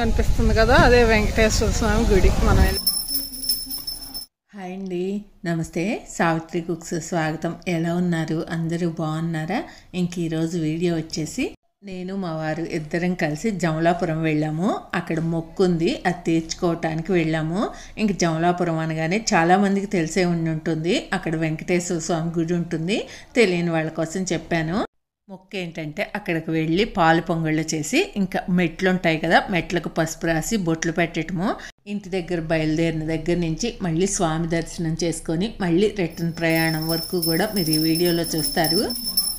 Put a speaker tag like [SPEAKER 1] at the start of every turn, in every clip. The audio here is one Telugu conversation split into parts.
[SPEAKER 1] కనిపిస్తుంది కదా, అదే వెంకటేశ్వర స్వామి గుడి. మనం
[SPEAKER 2] హాయ్ అండి, నమస్తే. సావిత్రి కుక్స్ స్వాగతం. ఎలా ఉన్నారు? అందరూ బాగున్నారా? ఇంక ఈరోజు వీడియో వచ్చేసి నేను మా వారు ఇద్దరం కలిసి జమలాపురం వెళ్ళాము. అక్కడ మొక్కు ఉంది, అది తీర్చుకోవటానికి వెళ్ళాము. ఇంక జమలాపురం అనగానే చాలామందికి తెలిసే ఉంటుంది, అక్కడ వెంకటేశ్వర స్వామి గుడి ఉంటుంది. తెలియని వాళ్ళ కోసం చెప్పాను. మొక్కు ఏంటంటే అక్కడికి వెళ్ళి పాలు పొంగళ్ళు చేసి, ఇంకా మెట్లు ఉంటాయి కదా, మెట్లకు పసుపు రాసి బొట్లు పెట్టడము. ఇంటి దగ్గర బయలుదేరిన దగ్గర నుంచి మళ్ళీ స్వామి దర్శనం చేసుకొని మళ్ళీ రిటర్న్ ప్రయాణం వరకు కూడా మీరు ఈ వీడియోలో చూస్తారు.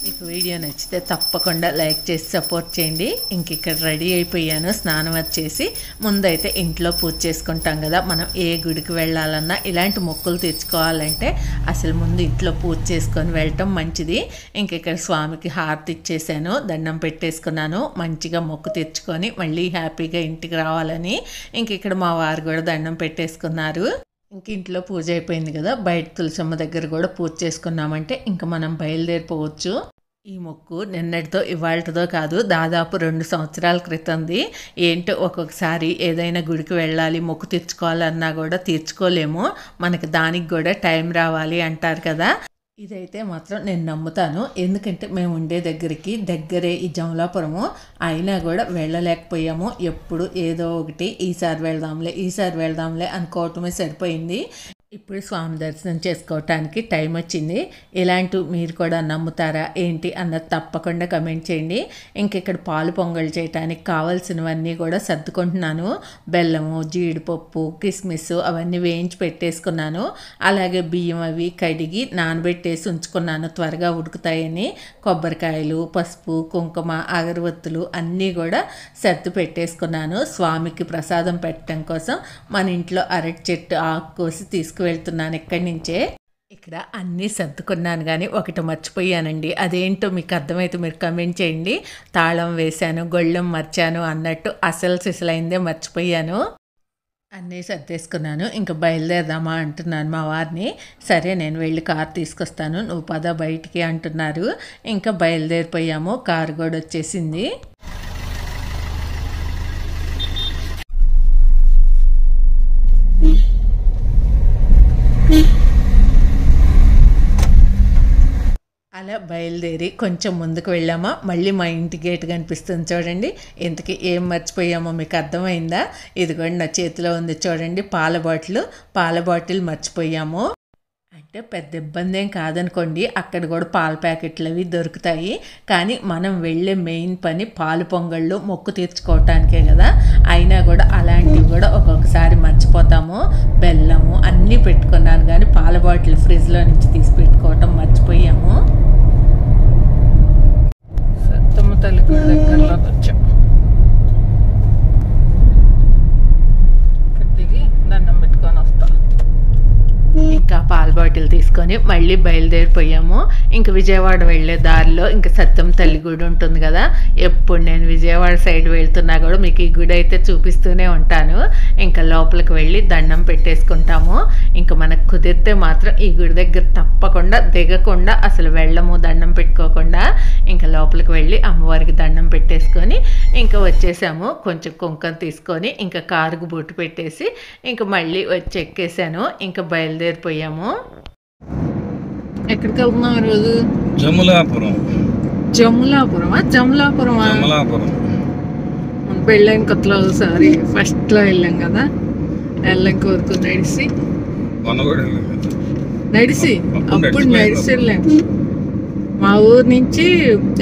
[SPEAKER 2] మీకు వీడియో నచ్చితే తప్పకుండా లైక్ చేసి సపోర్ట్ చేయండి. ఇంక ఇక్కడ రెడీ అయిపోయాను. స్నానం వచ్చేసి ముందైతే ఇంట్లో పూజ చేసుకుంటాం కదా, మనం ఏ గుడికి వెళ్ళాలన్నా ఇలాంటి మొక్కులు తెచ్చుకోవాలంటే అసలు ముందు ఇంట్లో పూజ చేసుకొని వెళ్ళటం మంచిది. ఇంక ఇక్కడ స్వామికి హారతి ఇచ్చేసాను, దండం పెట్టేసుకున్నాను. మంచిగా మొక్కు తెచ్చుకొని మళ్ళీ హ్యాపీగా ఇంటికి రావాలని ఇంక ఇక్కడ మా వారు కూడా దండం పెట్టేసుకున్నారు. ఇంక ఇంట్లో పూజ అయిపోయింది కదా, బయట తులసమ్మ దగ్గర కూడా పూజ చేసుకున్నామంటే ఇంక మనం బయలుదేరిపోవచ్చు. ఈ మొక్కు నిన్నటితో ఇవాళతో కాదు, దాదాపు 2 సంవత్సరాల క్రితంది. ఏంటో ఒక్కొక్కసారి ఏదైనా గుడికి వెళ్ళాలి, మొక్కు తీర్చుకోవాలన్నా కూడా తీర్చుకోలేము. మనకి దానికి కూడా టైం రావాలి అంటారు కదా. ఇదైతే మాత్రం నేను నమ్ముతాను. ఎందుకంటే మేము ఉండే దగ్గరే ఈ జమలాపురము, అయినా కూడా వెళ్ళలేకపోయాము. ఎప్పుడు ఏదో ఒకటి ఈసారి వెళ్దాంలే అనుకోవటమే సరిపోయింది. ఇప్పుడు స్వామి దర్శనం చేసుకోవటానికి టైం వచ్చింది. ఇలాంటివి మీరు కూడా నమ్ముతారా ఏంటి అన్నది తప్పకుండా కమెంట్ చేయండి. ఇంక ఇక్కడ పాలు పొంగళ్ళు చేయటానికి కావాల్సినవన్నీ కూడా సర్దుకుంటున్నాను. బెల్లము, జీడిపప్పు, కిస్మిస్ అవన్నీ వేయించి పెట్టేసుకున్నాను. అలాగే బియ్యం అవి కడిగి నానబెట్టేసి ఉంచుకున్నాను, త్వరగా ఉడుకుతాయని. కొబ్బరికాయలు, పసుపు, కుంకుమ, అగరవత్తులు అన్నీ కూడా సర్ది పెట్టేసుకున్నాను. స్వామికి ప్రసాదం పెట్టడం కోసం మన ఇంట్లో అరటి చెట్టు ఆకు కోసి తీసుకువెళ్తున్నాను ఇక్కడి నుంచే. ఇక్కడ అన్నీ సర్దుకున్నాను కానీ ఒకటి మర్చిపోయానండి. అదేంటో మీకు అర్థమైతే మీరు కమెంట్ చేయండి. తాళం వేశాను, గొళ్ళెం మర్చాను అన్నట్టు అసలు సిసలైందే మర్చిపోయాను. అన్నీ సర్దేసుకున్నాను. ఇంకా బయలుదేరదామా అంటున్నాను మా వారిని. సరే నేను వెళ్ళి కారు తీసుకొస్తాను, నువ్వు పద బయటికి అంటున్నారు. ఇంకా బయలుదేరిపోయాము. కారు కూడా వచ్చేసింది. అలా బయలుదేరి కొంచెం ముందుకు వెళ్ళామా, మళ్ళీ మా ఇంటి గేట్ కనిపిస్తుంది చూడండి. ఇంతకీ ఏం మర్చిపోయామో మీకు అర్థమైందా? ఇది కూడా నా చేతిలో ఉంది చూడండి, పాల బాటిల్ మర్చిపోయాము. అంటే పెద్ద ఇబ్బంది ఏం కాదనుకోండి, అక్కడ కూడా పాల ప్యాకెట్లు అవి దొరుకుతాయి. కానీ మనం వెళ్ళే మెయిన్ పని పాలు పొంగళ్ళు మొక్కు తీర్చుకోవటానికే కదా. అయినా కూడా అలాంటివి కూడా ఒక్కొక్కసారి మర్చిపోతాము. బెల్లము అన్నీ పెట్టుకున్నాను కానీ పాల బాటిల్ ఫ్రిడ్జ్లో నుంచి తీసి పెట్టుకోవటం మర్చిపోయాము.
[SPEAKER 1] సత్తమ్మ తల్లి గుడి దగ్గరలోకి వచ్చాం. దిగి దండం పెట్టుకొని వస్తాం.
[SPEAKER 2] ఇంకా పాల బాటిల్ తీసుకొని మళ్ళీ బయలుదేరిపోయాము. ఇంక విజయవాడ వెళ్ళే దారిలో ఇంకా సత్యమ్మ తల్లి గుడి ఉంటుంది కదా. ఎప్పుడు నేను విజయవాడ సైడ్ వెళ్తున్నా కూడా మీకు ఈ గుడి అయితే చూపిస్తూనే ఉంటాను. ఇంకా లోపలికి వెళ్ళి దండం పెట్టేసుకుంటాము. ఇంకా మనకు కుదిరితే మాత్రం ఈ గుడి దగ్గర తప్పకుండా దిగకుండా అసలు వెళ్ళము, దండం పెట్టుకోకుండా. ఇంకా లోపలికి వెళ్ళి అమ్మవారికి దండం పెట్టేసుకొని ఇంకా వచ్చేసాము. కొంచెం కుంకుమ తీసుకొని ఇంకా కారుకు బొట్టు పెట్టేసి ఇంకా మళ్ళీ వచ్చి ఎక్కేసాను. ఇంకా బయలుదేరిపోయాము.
[SPEAKER 1] ఎక్కడికి వెళ్తున్నాం ఈరోజు?
[SPEAKER 3] జమలాపురమా?
[SPEAKER 1] పెళ్ళైన కొత్తలో ఒకసారి ఫస్ట్లో వెళ్ళాం కదా, వెళ్ళంక వరకు నడిచి అప్పుడు నడిచి వెళ్ళాం. మా ఊరు నుంచి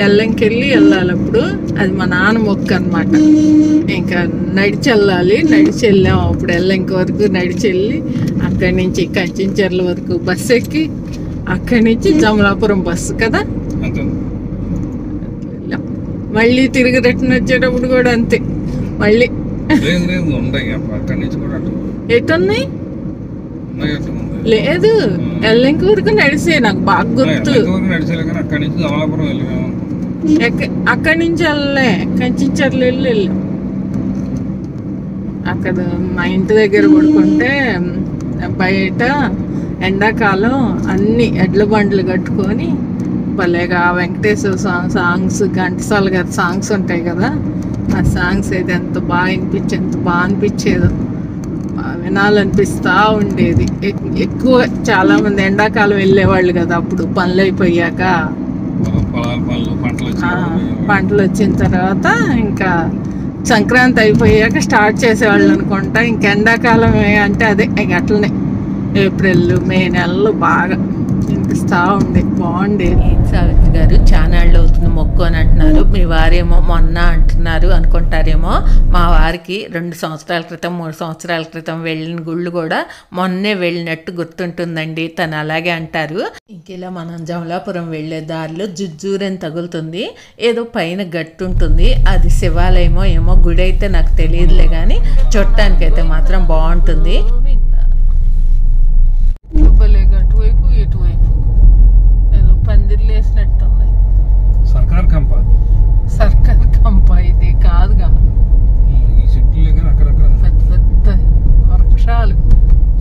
[SPEAKER 1] ఎల్లంకి వెళ్ళాలి. అప్పుడు అది మా నాన్న మొక్కు అనమాట. ఇంకా నడిచి వెళ్ళాం. అప్పుడు ఎల్లంకి వరకు నడిచి వెళ్ళి అక్కడి నుంచి కంచెంచెర్ల వరకు బస్సు ఎక్కి అక్కడి నుంచి జమలాపురం బస్సు కదా. మళ్ళీ తిరిగి రిటర్న్ వచ్చేటప్పుడు కూడా అంతే. మళ్ళీ ఎటున్నాయి లేదు, ఎల్లంకి వరకు నడిసే నాకు బాగా గుర్తు. అక్కడి నుంచి వెళ్ళలే, కంచెంచెర్లు వెళ్ళాం. అక్కడ మా ఇంటి దగ్గర పడుకుంటే బయట ఎండాకాలం అన్ని ఎడ్ల బండ్లు కట్టుకొని భలేగా వెంకటేశ్వర సాంగ్స్, ఘంటసాల గారి సాంగ్స్ ఉంటాయి కదా, ఆ సాంగ్స్ అయితే ఎంత బాగా అనిపించేదో, వినాలనిపిస్తూ ఉండేది. ఎక్కువ చాలా మంది ఎండాకాలం వెళ్ళేవాళ్ళు కదా, అప్పుడు పనులు అయిపోయాక, పంటలు వచ్చిన తర్వాత ఇంకా సంక్రాంతి అయిపోయాక స్టార్ట్ చేసేవాళ్ళు అనుకుంటా. ఇంక ఎండాకాలం అంటే అదే అట్లనే ఏప్రిల్ మే నెలలు బాగా వినిపిస్తూ ఉండే, బాగుండేది.
[SPEAKER 2] సావిత్రి గారు చానాళ్ళు అవుతుంది మొక్కు అని అంటున్నారు, మీ వారేమో మొన్న అంటున్నారు అనుకుంటారేమో. మా వారికి 2 సంవత్సరాల క్రితం 3 సంవత్సరాల క్రితం వెళ్ళిన గుళ్ళు కూడా మొన్నే వెళ్ళినట్టు గుర్తుంటుందండి, తను అలాగే అంటారు. ఇంకెలా మనం జమలాపురం వెళ్ళే దారిలో జుజ్జూరని తగులుతుంది, ఏదో పైన గట్టు ఉంటుంది, అది శివాలయమో ఏమో, గుడి అయితే నాకు తెలియదులే కానీ చూడటానికైతే మాత్రం బాగుంటుంది.
[SPEAKER 1] అటువైపు ఇటువైపు ఏదో పందిర్లు వేసినట్టున్నాయి. సర్కార్ కంప ఇది కాదుగా, పెద్ద పెద్ద వృక్షాలు,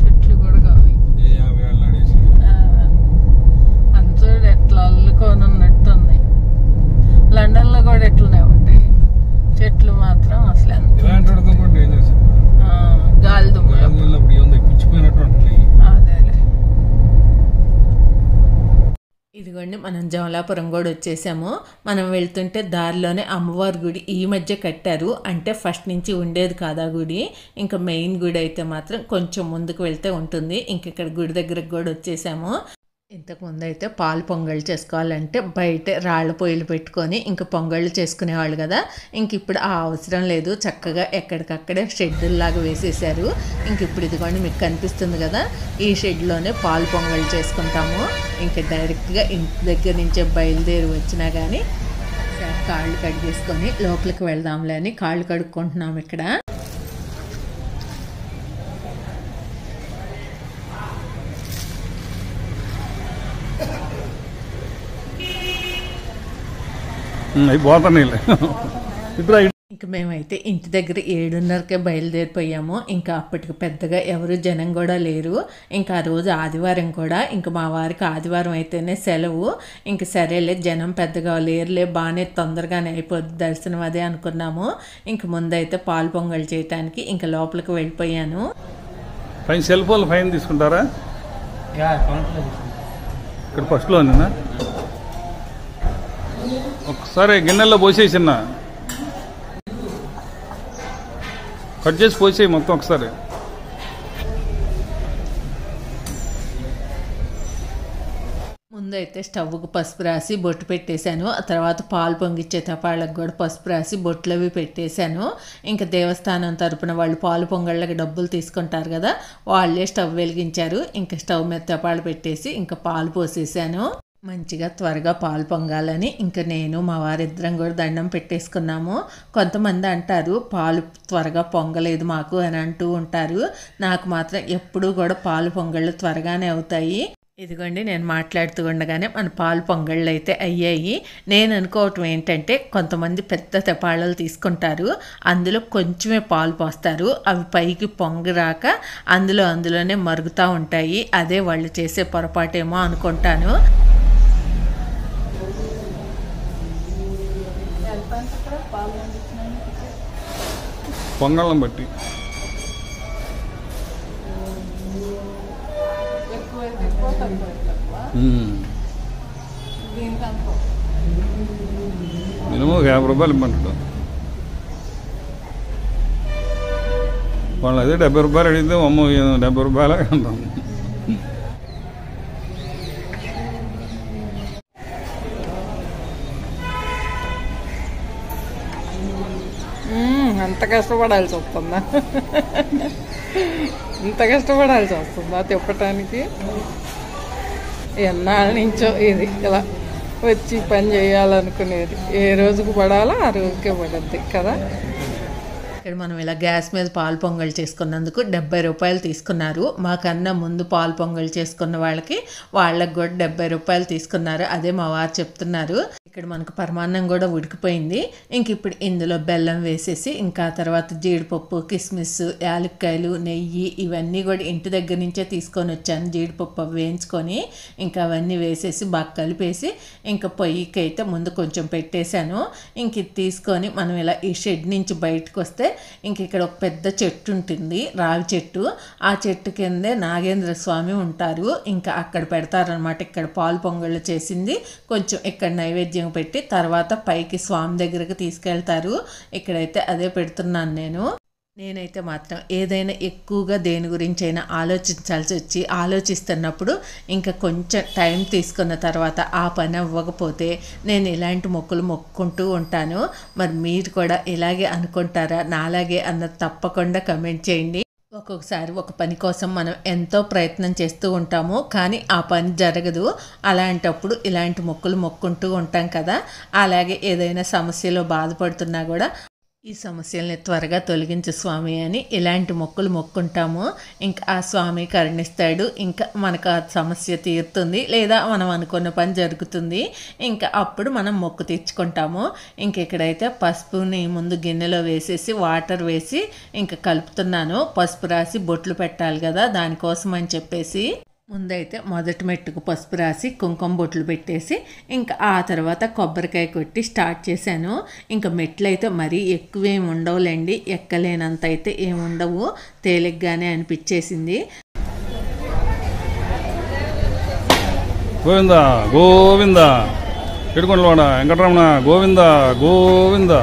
[SPEAKER 1] చెట్లు కూడా కావి. అంతా ఎట్లా అల్లుకోనున్నట్టున్నాయి. లండన్ లో కూడా ఎట్లనే ఉంటాయి చెట్లు మాత్రం. అసలు ఎంత గాలి దుమ్ములు అదేలే.
[SPEAKER 2] ఇదిగోండి మనం జమలాపురం కూడా వచ్చేసాము. మనం వెళ్తుంటే దారిలోనే అమ్మవారి గుడి ఈ మధ్య కట్టారు, అంటే ఫస్ట్ నుంచి ఉండేది కాదు ఆ గుడి. ఇంకా మెయిన్ గుడి అయితే మాత్రం కొంచెం ముందుకు వెళ్తే ఉంటుంది. ఇంక ఇక్కడ గుడి దగ్గరకు కూడా వచ్చేసాము. ఇంతకుముందు అయితే పాలు పొంగళ్ళు చేసుకోవాలంటే బయట రాళ్ళ పొయ్యిలు పెట్టుకొని ఇంకా పొంగళ్ళు చేసుకునేవాళ్ళు కదా. ఇంక ఇప్పుడు ఆ అవసరం లేదు, చక్కగా ఎక్కడికక్కడే షెడ్లాగా వేసేసారు. ఇంక ఇప్పుడు ఇదిగోండి మీకు కనిపిస్తుంది కదా, ఈ షెడ్లోనే పాలు పొంగళ్ళు చేసుకుంటాము. ఇంకా డైరెక్ట్గా ఇంటి దగ్గర నుంచే బయలుదేరి వచ్చినా కానీ కాళ్ళు కడిగేసుకొని లోపలికి వెళ్దాంలే అని కాళ్ళు కడుక్కుంటున్నాము ఇక్కడ. ఇంక మేమైతే ఇంటి దగ్గర 7:30కే బయలుదేరిపోయాము. ఇంకా అప్పటికి పెద్దగా ఎవరు జనం కూడా లేరు. ఇంకా ఆ రోజు ఆదివారం కూడా, ఇంకా మా వారికి ఆదివారం అయితేనే సెలవు. ఇంక సరేలే జనం పెద్దగా లేరులే, బాగానే తొందరగానే అయిపోద్ది దర్శనం అదే అనుకున్నాము. ఇంక ముందైతే పాలు పొంగల్ చేయటానికి ఇంకా లోపలికి వెళ్ళిపోయాను.
[SPEAKER 4] సెల్ ఫోన్ ఫైన్ తీసుకుంటారా? ఇక్కడ ఫస్ట్లో ఉందా? ఒకసారి గిన్నెల్లో పోసేసిన్నా, కట్ చేసి పోసేయి మొత్తం ఒకసారి.
[SPEAKER 2] ముందైతే స్టవ్కు పసుపు రాసి బొట్టు పెట్టేశాను. ఆ తర్వాత పాలు పొంగిచ్చే తపాళ్ళకు కూడా పసుపు రాసి బొట్లు అవి పెట్టేశాను. ఇంకా దేవస్థానం తరపున వాళ్ళు పాలు పొంగళ్ళకి డబ్బులు తీసుకుంటారు కదా, వాళ్ళే స్టవ్ వెలిగించారు. ఇంకా స్టవ్ మీద తపాళ్ళు పెట్టేసి ఇంకా పాలు పోసేసాను. మంచిగా త్వరగా పాలు పొంగాలని ఇంకా నేను మా వారిద్దరం కూడా దండం పెట్టేసుకున్నాము. కొంతమంది అంటారు పాలు త్వరగా పొంగలేదు మాకు అని అంటూ ఉంటారు. నాకు మాత్రం ఎప్పుడూ కూడా పాలు పొంగళ్ళు త్వరగానే అవుతాయి. ఇదిగోండి నేను మాట్లాడుతూ ఉండగానే మన పాలు పొంగళ్ళు అయితే అయ్యాయి. నేను అనుకోవటం ఏంటంటే కొంతమంది పెద్ద తెపాళ్ళలు తీసుకుంటారు, అందులో కొంచెమే పాలు పోస్తారు, అవి పైకి పొంగరాక అందులోనే మరుగుతూ ఉంటాయి. అదే వాళ్ళు చేసే పొరపాటేమో అనుకుంటాను.
[SPEAKER 4] పొంగళ్ళం బట్టి మినిమం 50 రూపాయలు ఇమ్మంటాడు వాళ్ళు. అదే 70 రూపాయలు అడిగితే అమ్మ 70 రూపాయలే అంటాం.
[SPEAKER 1] అంత కష్టపడాల్సి వస్తుందా? ఇంత కష్టపడాల్సి వస్తుందా తిప్పటానికి? ఎన్నాళ్ళ నుంచో ఇది ఇలా వచ్చి పని చేయాలనుకునేది. ఏ రోజుకు పడాలో ఆ రోజుకే పడుద్ది కదా.
[SPEAKER 2] ఇక్కడ మనం ఇలా గ్యాస్ మీద పాలు పొంగల్ చేసుకున్నందుకు 70 రూపాయలు తీసుకున్నారు. మాకన్నా ముందు పాలు పొంగల్ చేసుకున్న వాళ్ళకి కూడా 70 రూపాయలు తీసుకున్నారు. అదే మా వారు చెప్తున్నారు. ఇక్కడ మనకు పరమాన్నం కూడా ఉడికిపోయింది. ఇంక ఇప్పుడు ఇందులో బెల్లం వేసేసి ఇంకా తర్వాత జీడిపప్పు, కిస్మిస్, యాలక్కాయలు, నెయ్యి ఇవన్నీ కూడా ఇంటి దగ్గర నుంచే తీసుకొని వచ్చాను. జీడిపప్పు వేయించుకొని ఇంకా అవన్నీ వేసేసి బాగా కలిపేసి ఇంకా పొయ్యికి అయితే ముందు కొంచెం పెట్టేశాను. ఇంక ఇది తీసుకొని మనం ఇలా ఈ షెడ్ నుంచి బయటకు వస్తే ఇంక ఇక్కడ ఒక పెద్ద చెట్టు ఉంటుంది, రావి చెట్టు. ఆ చెట్టు కిందే నాగేంద్ర స్వామి ఉంటారు. ఇంకా అక్కడ పెడతారనమాట. ఇక్కడ పాలు పొంగళ్ళు చేసింది కొంచెం ఇక్కడ నైవేద్యం పెట్టి తర్వాత పైకి స్వామి దగ్గరకు తీసుకెళ్తారు. ఇక్కడైతే అదే పెడుతున్నాను నేనైతే మాత్రం ఏదైనా ఎక్కువగా దేని గురించి అయినా ఆలోచించాల్సి వచ్చి ఆలోచిస్తున్నప్పుడు ఇంకా కొంచెం టైం తీసుకున్న తర్వాత ఆ పని అవ్వకపోతే నేను ఇలాంటి మొక్కులు మొక్కుంటూ ఉంటాను. మరి మీరు కూడా ఇలాగే అనుకుంటారా నాలాగే అన్నది తప్పకుండా కమెంట్ చేయండి. ఒక్కొక్కసారి ఒక పని కోసం మనం ఎంతో ప్రయత్నం చేస్తూ ఉంటాము, కానీ ఆ పని జరగదు. అలాంటప్పుడు ఇలాంటి మొక్కులు మొక్కుంటూ ఉంటాం కదా. అలాగే ఏదైనా సమస్యలో బాధపడుతున్నా కూడా ఈ సమస్యల్ని త్వరగా తొలగించు స్వామి అని ఇలాంటి మొక్కులు మొక్కుంటాము. ఇంకా ఆ స్వామి కరుణిస్తాడు. ఇంకా మనకు ఆ సమస్య తీరుతుంది, లేదా మనం అనుకున్న పని జరుగుతుంది. ఇంకా అప్పుడు మనం మొక్కు తీర్చుకుంటాము. ఇంక ఇక్కడైతే పసుపుని ముందు గిన్నెలో వేసేసి వాటర్ వేసి ఇంకా కలుపుతున్నాను. పసుపు రాసి బొట్లు పెట్టాలి కదా, దానికోసం అని చెప్పేసి ముందైతే మొదటి మెట్టుకు పసుపు రాసి కుంకుమ బొట్లు పెట్టేసి ఇంకా ఆ తర్వాత కొబ్బరికాయ కొట్టి స్టార్ట్ చేశాను. ఇంకా మెట్లు అయితే మరీ ఎక్కువేమి ఉండవులేండి, ఎక్కలేనంత అయితే ఏముండవు, తేలిగ్గానే అనిపించేసింది.
[SPEAKER 4] గోవింద గోవింద ఎడుకొండలవాడ వెంకటరమణ గోవింద గోవింద.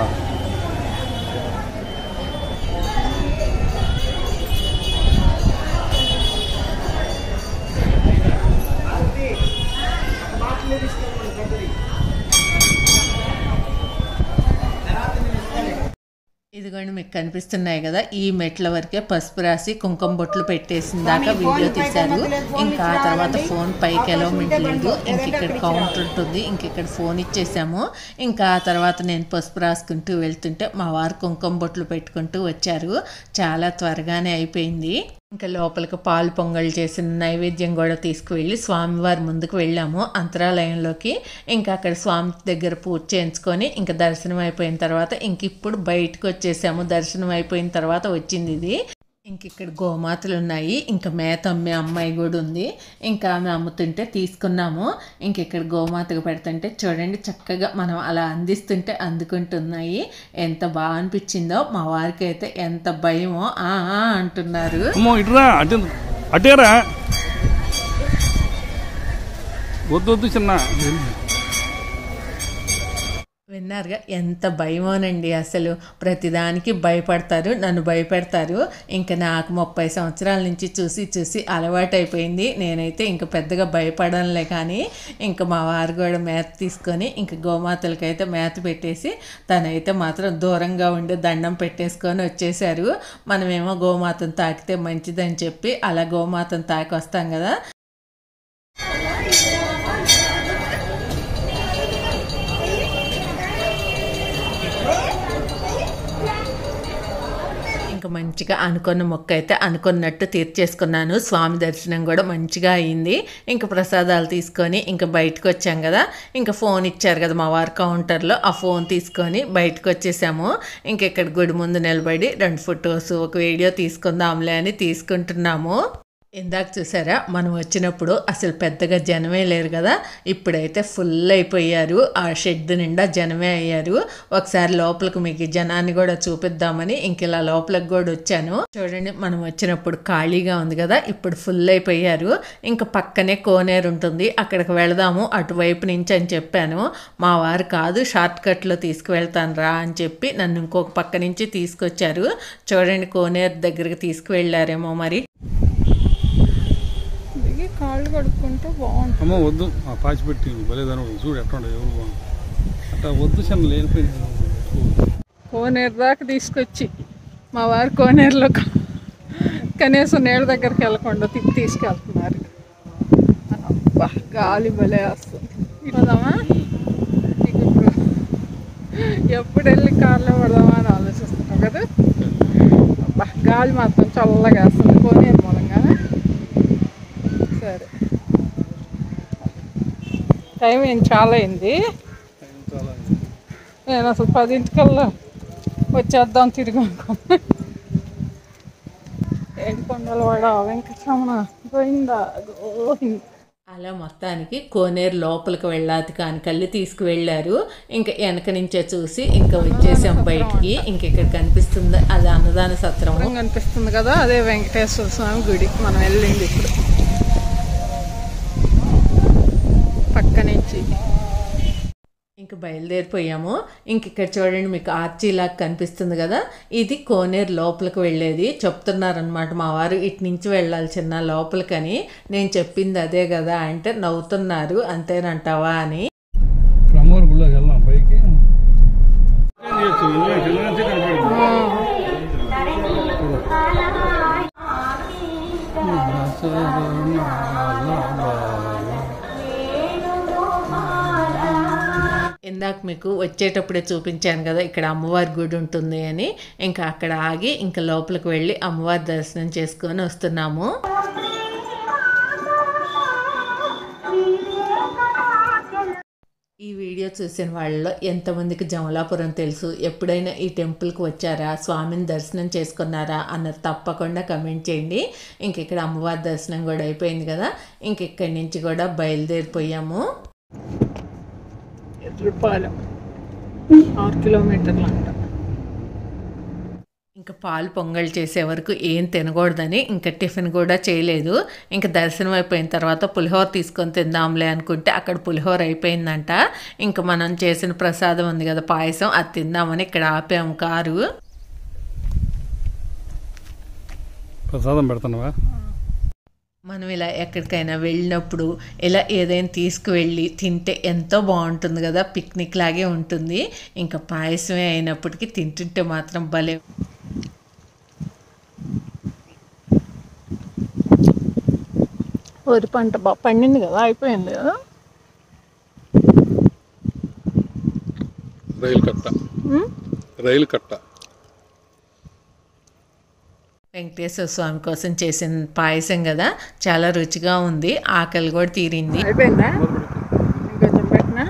[SPEAKER 2] ఇదిగోండి మీకు కనిపిస్తున్నాయి కదా, ఈ మెట్ల వరకే పసుపు రాసి కుంకుమ బొట్లు పెట్టేసిన దాకా వీడియో తీశారు. ఇంకా ఆ తర్వాత ఫోన్ పైకి అలౌమెంట్ లేదు. ఇంక ఇక్కడ కౌంటర్ ఉంటుంది, ఇంక ఇక్కడ ఫోన్ ఇచ్చేసాము. ఇంకా ఆ తర్వాత నేను పసుపు రాసుకుంటూ వెళ్తుంటే మా వారు కుంకుమ బొట్లు పెట్టుకుంటూ వచ్చారు. చాలా త్వరగానే అయిపోయింది. ఇంకా లోపలికి పాలు పొంగల్ చేసిన నైవేద్యం కూడా తీసుకువెళ్ళి స్వామివారి ముందుకు వెళ్ళాము అంతరాలయంలోకి. ఇంకా అక్కడ స్వామి దగ్గర పూజ చేయించుకొని ఇంకా దర్శనం అయిపోయిన తర్వాత ఇంక ఇప్పుడు బయటకు వచ్చేసాము. దర్శనం అయిపోయిన తర్వాత వచ్చింది ఇది. ఇంక ఇక్కడ గోమాతలు ఉన్నాయి, ఇంకా మేత అమ్మే అమ్మాయి కూడా ఉంది. ఇంకా ఆమె అమ్ముతుంటే తీసుకున్నాము. ఇంక ఇక్కడ గోమాతకు పెడుతుంటే చూడండి చక్కగా మనం అలా అందిస్తుంటే అందుకుంటున్నాయి. ఎంత బాగా అనిపించిందో. మా వారికి అయితే ఎంత భయమో అంటున్నారు.
[SPEAKER 4] అటేరా వద్దు చిన్న.
[SPEAKER 2] విన్నారుగా ఎంత భయమోనండి. అసలు ప్రతిదానికి భయపడతారు, నన్ను భయపెడతారు. ఇంకా నాకు 30 సంవత్సరాల నుంచి చూసి అలవాటైపోయింది. నేనైతే ఇంకా పెద్దగా భయపడనులే. కానీ ఇంకా మా వారు కూడా మేత తీసుకొని ఇంకా గోమాతలకైతే మేత పెట్టేసి తనైతే మాత్రం దూరంగా ఉండి దండం పెట్టేసుకొని వచ్చేసారు. మనమేమో గోమాతను తాకితే మంచిదని చెప్పి అలా గోమాతను తాకి వస్తాం కదా. మంచిగా అనుకున్న మొక్క అయితే అనుకున్నట్టు తీర్చేసుకున్నాను. స్వామి దర్శనం కూడా మంచిగా అయింది. ఇంకా ప్రసాదాలు తీసుకొని ఇంకా బయటకు వచ్చాం కదా. ఇంకా ఫోన్ ఇచ్చారు కదా మా వారి కౌంటర్లో, ఆ ఫోన్ తీసుకొని బయటకు వచ్చేసాము. ఇంక ఇక్కడ గుడి ముందు నిలబడి 2 ఫొటోస్ ఒక వీడియో తీసుకుందాంలే అని తీసుకుంటున్నాము. ఇందాక చూసారా మనం వచ్చినప్పుడు అసలు పెద్దగా జనమే లేరు కదా, ఇప్పుడైతే ఫుల్ అయిపోయారు. ఆ షెడ్ నిండా జనమే అయ్యారు. ఒకసారి లోపలికి మీకు జనాన్ని కూడా చూపిద్దామని ఇంక ఇలా లోపలికి కూడా వచ్చాను. చూడండి మనం వచ్చినప్పుడు ఖాళీగా ఉంది కదా, ఇప్పుడు ఫుల్ అయిపోయారు. ఇంకా పక్కనే కోనేరు ఉంటుంది, అక్కడికి వెళదాము అటువైపు నుంచి అని చెప్పాను. మా వారు కాదు షార్ట్ కట్లో తీసుకువెళ్తాను రా అని చెప్పి నన్ను ఇంకొక పక్క నుంచి తీసుకొచ్చారు. చూడండి కోనేరు దగ్గరికి తీసుకువెళ్ళారేమో మరి.
[SPEAKER 1] కాళ్ళు కడుక్కుంటే బాగుంటుంది.
[SPEAKER 4] అమ్మ వద్దు ఆ పాచిపెట్టి బలేదాని చూడు ఎట్లా ఎవరు బాగుంది అట్లా వద్దు చిన్న లేనిపోయింది.
[SPEAKER 1] కోనేరు దాకా తీసుకొచ్చి మా వారు కోనేరులో కనీసం నీళ్ళ దగ్గరికి వెళ్ళకుండా తీసుకెళ్తున్నారు. అబ్బా గాలి భలే వస్తుంది. పోదామా ఇప్పుడు ఎప్పుడు వెళ్ళి కార్లో పడదామా అని ఆలోచిస్తున్నాం కదా. గాలి మాత్రం చల్లగా వేస్తుంది కోనేరు మూలంగా. సరే టైం ఏం చాలా అయింది. నేను అసలు 10ంటికల్లా వచ్చేద్దాం తిరిగి అనుకున్నా. ఏడుకొండలవాడ వెంకటరమణ గోవిందా గోవింద.
[SPEAKER 2] అలా మొత్తానికి కోనేరు లోపలికి వెళ్ళాది కాని కళ్ళు తీసుకువెళ్ళారు. ఇంకా వెనక నుంచే చూసి ఇంకా వచ్చేసాం బయటికి. ఇంక ఇక్కడ కనిపిస్తుంది అది అన్నదాన సత్రం
[SPEAKER 1] కనిపిస్తుంది కదా, అదే వెంకటేశ్వర స్వామి గుడి. మనం వెళ్ళింది ఇప్పుడు పక్క నుంచి.
[SPEAKER 2] ఇంక బయలుదేరిపోయాము. ఇంక ఇక్కడ చూడండి మీకు ఆర్చీలాగా కనిపిస్తుంది కదా, ఇది కోనేరు లోపలికి వెళ్ళేది. చెప్తున్నారనమాట మా వారు ఇటు నుంచి వెళ్ళాలి చిన్న లోపలికని. నేను చెప్పింది అదే కదా అంటే నవ్వుతున్నారు. అంతేనంటావా అని. ఇందాక మీకు వచ్చేటప్పుడే చూపించాను కదా ఇక్కడ అమ్మవారి గుడి ఉంటుంది అని. ఇంకా అక్కడ ఆగి ఇంకా లోపలికి వెళ్ళి అమ్మవారి దర్శనం చేసుకొని వస్తున్నాము. ఈ వీడియో చూసిన వాళ్ళలో ఎంతమందికి జమలాపురం తెలుసు, ఎప్పుడైనా ఈ టెంపుల్కి వచ్చారా, స్వామిని దర్శనం చేసుకున్నారా అన్నది తప్పకుండా కమెంట్ చేయండి. ఇంక ఇక్కడ అమ్మవారి దర్శనం కూడా అయిపోయింది కదా, ఇంక ఇక్కడి నుంచి కూడా బయలుదేరిపోయాము.
[SPEAKER 1] ఎదురుపాలెం 6 కిలోమీటర్లు అంట.
[SPEAKER 2] ఇంకా పాలు పొంగల్ చేసే వరకు ఏం తినకూడదని ఇంకా టిఫిన్ కూడా చేయలేదు. ఇంకా దర్శనం అయిపోయిన తర్వాత పులిహోర తీసుకొని తిందాంలే అనుకుంటే అక్కడ పులిహోర అయిపోయిందంట. ఇంకా మనం చేసిన ప్రసాదం ఉంది కదా పాయసం, అది తిందామని ఇక్కడ ఆపాము కారు.
[SPEAKER 4] ప్రసాదం పెడుతున్నావా?
[SPEAKER 2] మనం ఇలా ఎక్కడికైనా వెళ్ళినప్పుడు ఇలా ఏదైనా తీసుకువెళ్ళి తింటే ఎంతో బాగుంటుంది కదా, పిక్నిక్ లాగే ఉంటుంది. ఇంకా పాయసమే అయినప్పటికీ తింటుంటే మాత్రం భలే.
[SPEAKER 1] వరి పంట బాగా పండింది కదా, అయిపోయింది కదా.
[SPEAKER 4] రైలు కట్ట
[SPEAKER 2] వెంకటేశ్వర స్వామి కోసం చేసిన పాయసం కదా, చాలా రుచిగా ఉంది. ఆకలి కూడా తీరింది.
[SPEAKER 1] అయిపోయిందా? ఇంకొంచెం పెట్టినా.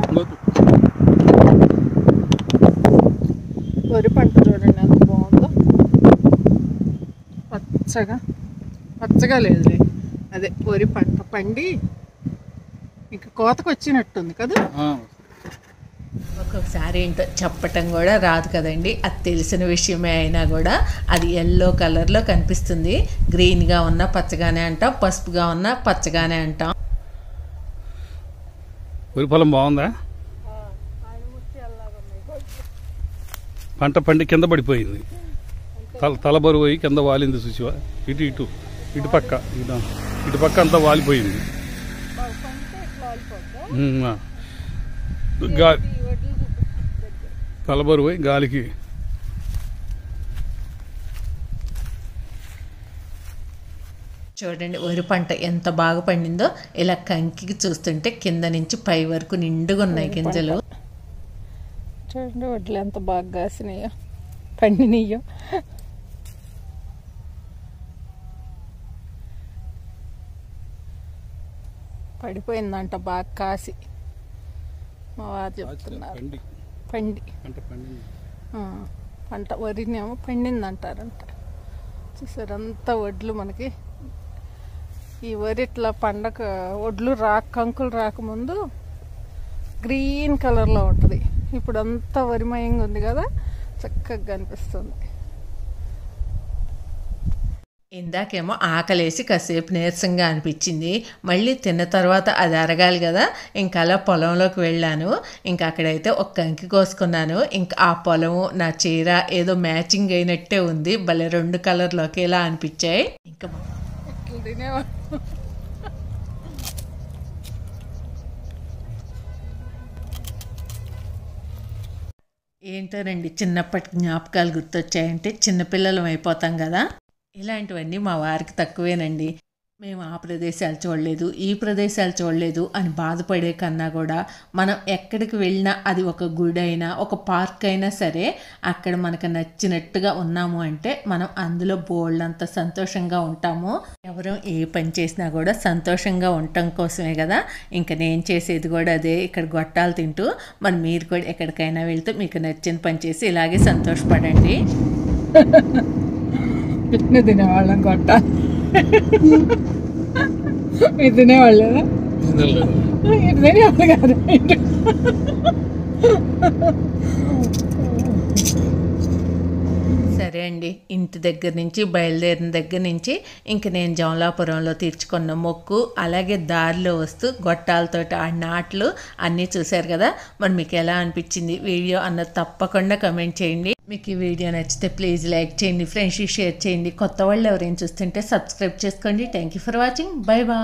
[SPEAKER 1] వరి పంట చూడండి ఎంత బాగుందో, పచ్చగా లేదు, అదే వరి పంట పండి ఇంకా కోతకు వచ్చినట్టుంది కదా.
[SPEAKER 2] ఒక్కొక్కసారి ఏంటో చెప్పటం కూడా రాదు కదండి, అది తెలిసిన విషయమే అయినా కూడా అది ఎల్లో కలర్లో కనిపిస్తుంది. గ్రీన్గా ఉన్న పచ్చగానే అంటాం, పసుపుగా ఉన్న పచ్చగానే అంటాం.
[SPEAKER 4] వరి పొలం బాగుందా? పంట పండి కింద పడిపోయింది, తల బరువు అయి కింద వాలింది. చూసివా ఇటు పక్క అంతా వాలిపోయింది. తల బరువు అయి గాలికి.
[SPEAKER 2] చూడండి వరి పంట ఎంత బాగా పండిందో. ఇలా కంకికి చూస్తుంటే కింద నుంచి పై వరకు నిండుగా ఉన్నాయి గింజలు.
[SPEAKER 1] చూడండి వడ్లు ఎంత బాగా కాసినాయో, పండినయ్యో. పడిపోయిందంట బాగా కాసి, మా వారు చెప్తున్నారు. పంట వరినేమో పండింది అంటారంట. చూసారంతా వడ్లు మనకి ఈ వరి ఇట్లా పండగ వడ్లు కంకులు రాకముందు గ్రీన్ కలర్లో ఉంటుంది. ఇప్పుడు అంతా వరిమయంగా ఉంది కదా, చక్కగా కనిపిస్తుంది.
[SPEAKER 2] ఇందాకేమో ఆకలేసి కాసేపు నీరసంగా అనిపించింది. మళ్ళీ తిన్న తర్వాత అది అరగాలి కదా, ఇంకా అలా పొలంలోకి వెళ్ళాను. ఇంకా అక్కడైతే ఒక కంకి కోసుకున్నాను. ఇంకా ఆ పొలము నా చీర ఏదో మ్యాచింగ్ అయినట్టే ఉంది. భలే 2 కలర్లోకి ఇలా అనిపించాయి. ఇంకా ఏంటోనండి చిన్నప్పటి జ్ఞాపకాలు గుర్తొచ్చాయంటే చిన్నపిల్లలం అయిపోతాం కదా. ఇలాంటివన్నీ మా వారికి తక్కువేనండి. మేము ఆ ప్రదేశాలు చూడలేదు, ఈ ప్రదేశాలు చూడలేదు అని బాధపడే కన్నా కూడా మనం ఎక్కడికి వెళ్ళినా అది ఒక గుడి అయినా ఒక పార్క్ అయినా సరే అక్కడ మనకు నచ్చినట్టుగా ఉన్నాము అంటే మనం అందులో బోల్డంత సంతోషంగా ఉంటాము. ఎవరం ఏ పని చేసినా కూడా సంతోషంగా ఉండటం కోసమే కదా. ఇంకా నేను చేసేది కూడా అదే. ఇక్కడ గొట్టాలు తింటూ మరి మీరు కూడా ఎక్కడికైనా వెళ్తూ మీకు నచ్చిన పని చేసి ఇలాగే సంతోషపడండి.
[SPEAKER 1] ఇట్నే తినేవాళ్ళం గొట్ట. మీరు తినేవాళ్ళేదా? ఇది తినేవాళ్ళు కాదు.
[SPEAKER 2] సరే అండి, ఇంటి దగ్గర నుంచి బయలుదేరిన దగ్గర నుంచి ఇంక నేను జమలాపురంలో తీర్చుకున్న మొక్కు, అలాగే దారిలో వస్తూ గొట్టాలతో ఆడిన ఆటలు అన్నీ చూశారు కదా. మరి మీకు ఎలా అనిపించింది వీడియో అన్నది తప్పకుండా కమెంట్ చేయండి. మీకు ఈ వీడియో నచ్చితే ప్లీజ్ లైక్ చేయండి, ఫ్రెండ్స్కి షేర్ చేయండి. కొత్త వాళ్ళు ఎవరైనా చూస్తుంటే సబ్స్క్రైబ్ చేసుకోండి. Thank you for watching. Bye bye.